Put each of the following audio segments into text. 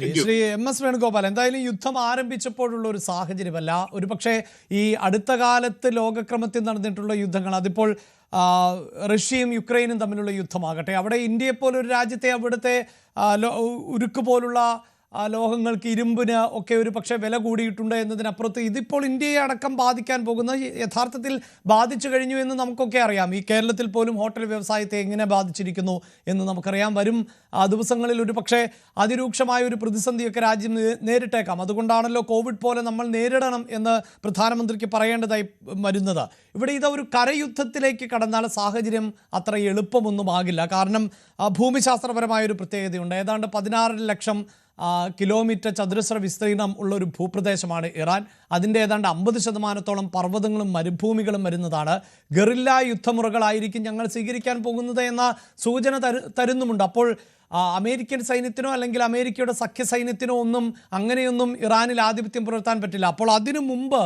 Thank you. Shri MS Venugopal, എന്തായാലും യുദ്ധം ആരംഭിച്ചപ്പോഴുള്ള ഒരു സാഹചര്യമല്ല, ഒരുപക്ഷെ ഈ അടുത്ത കാലത്ത് ലോകക്രമത്തിൽ നടന്നിട്ടുള്ള യുദ്ധങ്ങൾ, അതിപ്പോൾ റഷ്യയും യുക്രൈനും തമ്മിലുള്ള യുദ്ധമാകട്ടെ, അവിടെ ഇന്ത്യയെപ്പോലെ ഒരു രാജ്യത്തെ അവിടുത്തെ ഉരുക്ക് പോലുള്ള ലോഹങ്ങൾക്ക്, ഇരുമ്പിന് ഒക്കെ ഒരു പക്ഷേ വില കൂടിയിട്ടുണ്ട് എന്നതിനപ്പുറത്ത് ഇതിപ്പോൾ ഇന്ത്യയെ അടക്കം ബാധിക്കാൻ പോകുന്ന, യഥാർത്ഥത്തിൽ ബാധിച്ചു കഴിഞ്ഞു എന്ന് നമുക്കൊക്കെ അറിയാം. ഈ കേരളത്തിൽ പോലും ഹോട്ടൽ വ്യവസായത്തെ എങ്ങനെ ബാധിച്ചിരിക്കുന്നു എന്ന് നമുക്കറിയാം. വരും ദിവസങ്ങളിൽ ഒരു പക്ഷേ അതിരൂക്ഷമായ ഒരു പ്രതിസന്ധിയൊക്കെ രാജ്യം നേരിട്ടേക്കാം. അതുകൊണ്ടാണല്ലോ കോവിഡ് പോലെ നമ്മൾ നേരിടണം എന്ന് പ്രധാനമന്ത്രിക്ക് പറയേണ്ടതായി വരുന്നത്. ഇവിടെ ഇതൊരു കരയുദ്ധത്തിലേക്ക് കടന്നാൽ സാഹചര്യം അത്ര എളുപ്പമൊന്നും ആകില്ല. കാരണം ഭൂമിശാസ്ത്രപരമായൊരു പ്രത്യേകതയുണ്ട്. ഏതാണ്ട് 16 ലക്ഷം കിലോമീറ്റർ ചതുരശ്ര വിസ്തീർണം ഉള്ളൊരു ഭൂപ്രദേശമാണ് ഇറാൻ. അതിൻ്റെ ഏതാണ്ട് 50% പർവ്വതങ്ങളും മരുഭൂമികളും വരുന്നതാണ്. ഗറില്ല യുദ്ധമുറകളായിരിക്കും ഞങ്ങൾ സ്വീകരിക്കാൻ പോകുന്നത് എന്ന സൂചന തരുന്നുമുണ്ട്. അപ്പോൾ അമേരിക്കൻ സൈന്യത്തിനോ അല്ലെങ്കിൽ അമേരിക്കയുടെ സഖ്യ സൈന്യത്തിനോ ഒന്നും അങ്ങനെയൊന്നും ഇറാനിൽ ആധിപത്യം പുലർത്താൻ പറ്റില്ല. അപ്പോൾ അതിനു മുമ്പ്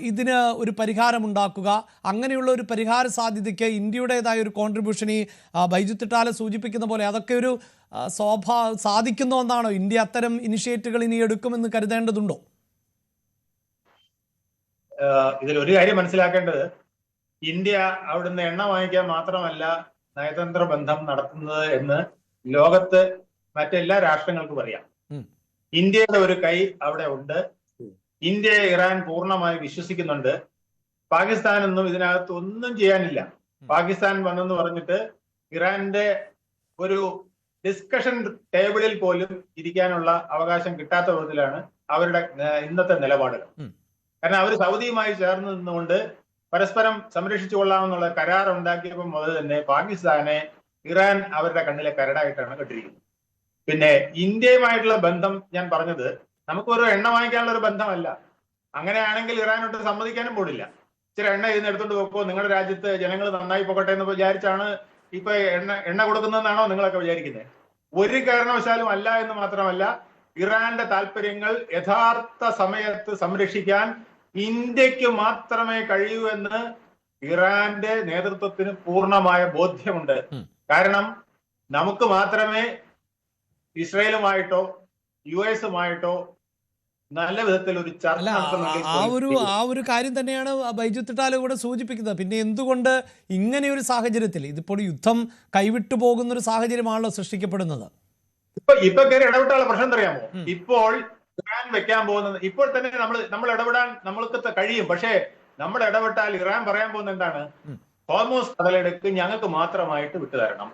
ഇതിന് ഒരു പരിഹാരമുണ്ടാക്കുക, അങ്ങനെയുള്ള ഒരു പരിഹാര സാധ്യതയ്ക്ക് ഇന്ത്യയുടേതായ ഒരു കോൺട്രിബ്യൂഷൻ, ഈ ബൈജു തിട്ടാല സൂചിപ്പിക്കുന്ന പോലെ അതൊക്കെ ഒരു സാധിക്കുന്ന ഒന്നാണോ? ഇന്ത്യ അത്തരം ഇനിഷ്യേറ്റീവുകൾ ഇനി എടുക്കുമെന്ന് കരുതേണ്ടതുണ്ടോ? ഇതിൽ ഒരു കാര്യം മനസ്സിലാക്കേണ്ടത്, ഇന്ത്യ അവിടുന്ന് എണ്ണ വാങ്ങിക്കാൻ മാത്രമല്ല നയതന്ത്ര ബന്ധം നടത്തുന്നത് എന്ന് ലോകത്ത് മറ്റെല്ലാ രാഷ്ട്രങ്ങൾക്കും അറിയാം. ഇന്ത്യയുടെ ഒരു കൈ അവിടെ ഉണ്ട്. ഇന്ത്യയെ ഇറാൻ പൂർണ്ണമായി വിശ്വസിക്കുന്നുണ്ട്. പാകിസ്ഥാനൊന്നും ഇതിനകത്ത് ഒന്നും ചെയ്യാനില്ല. പാകിസ്ഥാൻ വന്നെന്ന് പറഞ്ഞിട്ട് ഇറാന്റെ ഒരു ഡിസ്കഷൻ ടേബിളിൽ പോലും ഇരിക്കാനുള്ള അവകാശം കിട്ടാത്ത വിധത്തിലാണ് അവരുടെ ഇന്നത്തെ നിലപാടുകൾ. കാരണം അവർ സൗദിയുമായി ചേർന്ന് നിന്നുകൊണ്ട് പരസ്പരം സംരക്ഷിച്ചു കൊള്ളാമെന്നുള്ള കരാർ ഉണ്ടാക്കിയപ്പോൾ മുതൽ തന്നെ പാകിസ്ഥാനെ ഇറാൻ അവരുടെ കണ്ണിലെ കരടായിട്ടാണ് കണ്ടിരിക്കുന്നത്. പിന്നെ ഇന്ത്യയുമായിട്ടുള്ള ബന്ധം ഞാൻ പറഞ്ഞത് നമുക്കൊരു എണ്ണ വാങ്ങിക്കാനുള്ള ഒരു ബന്ധമല്ല. അങ്ങനെയാണെങ്കിൽ ഇറാനോട്ട് സമ്മതിക്കാനും പോടില്ല. ഇച്ചിരി എണ്ണ ഇതിന് എടുത്തോണ്ട് പോക്കോ, നിങ്ങളുടെ രാജ്യത്ത് ജനങ്ങൾ നന്നായി പോകട്ടെ എന്ന് വിചാരിച്ചാണ് ഇപ്പൊ എണ്ണ കൊടുക്കുന്നതെന്നാണോ നിങ്ങളൊക്കെ വിചാരിക്കുന്നത്? ഒരു കാരണവശാലും അല്ല. എന്ന് മാത്രമല്ല, ഇറാന്റെ താല്പര്യങ്ങൾ യഥാർത്ഥ സമയത്ത് സംരക്ഷിക്കാൻ ഇന്ത്യക്ക് മാത്രമേ കഴിയൂ എന്ന് ഇറാന്റെ നേതൃത്വത്തിന് പൂർണ്ണമായ ബോധ്യമുണ്ട്. കാരണം നമുക്ക് മാത്രമേ ഇസ്രയേലുമായിട്ടോ US-ഉമായിട്ടോ നല്ല വിധത്തിൽ ഒരു ചർച്ച ആ ഒരു കാര്യം തന്നെയാണ് ബൈജു തിട്ടാല കൂടെ സൂചിപ്പിക്കുന്നത്. പിന്നെ എന്തുകൊണ്ട് ഇങ്ങനെ ഒരു സാഹചര്യത്തിൽ, ഇതിപ്പോൾ യുദ്ധം കൈവിട്ടു പോകുന്ന ഒരു സാഹചര്യമാണല്ലോ സൃഷ്ടിക്കപ്പെടുന്നത്? ഇപ്പൊ കയറി ഇടപെട്ടാനുള്ള പ്രശ്നം അറിയാമോ? ഇപ്പോൾ ഇറാൻ വെക്കാൻ പോകുന്നത്, ഇപ്പോൾ തന്നെ നമ്മൾ ഇടപെടാൻ നമ്മൾക്ക് കഴിയും. പക്ഷേ നമ്മൾ ഇടപെട്ടാൽ ഇറാൻ പറയാൻ പോകുന്നത് എന്താണ്? ഹോർമൂസ് കടലെടുക്ക് ഞങ്ങൾക്ക് മാത്രമായിട്ട് വിട്ടുതരണം,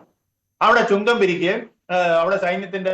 അവിടെ ചുങ്കം പിരിക്കുകയും അവിടെ സൈന്യത്തിന്റെ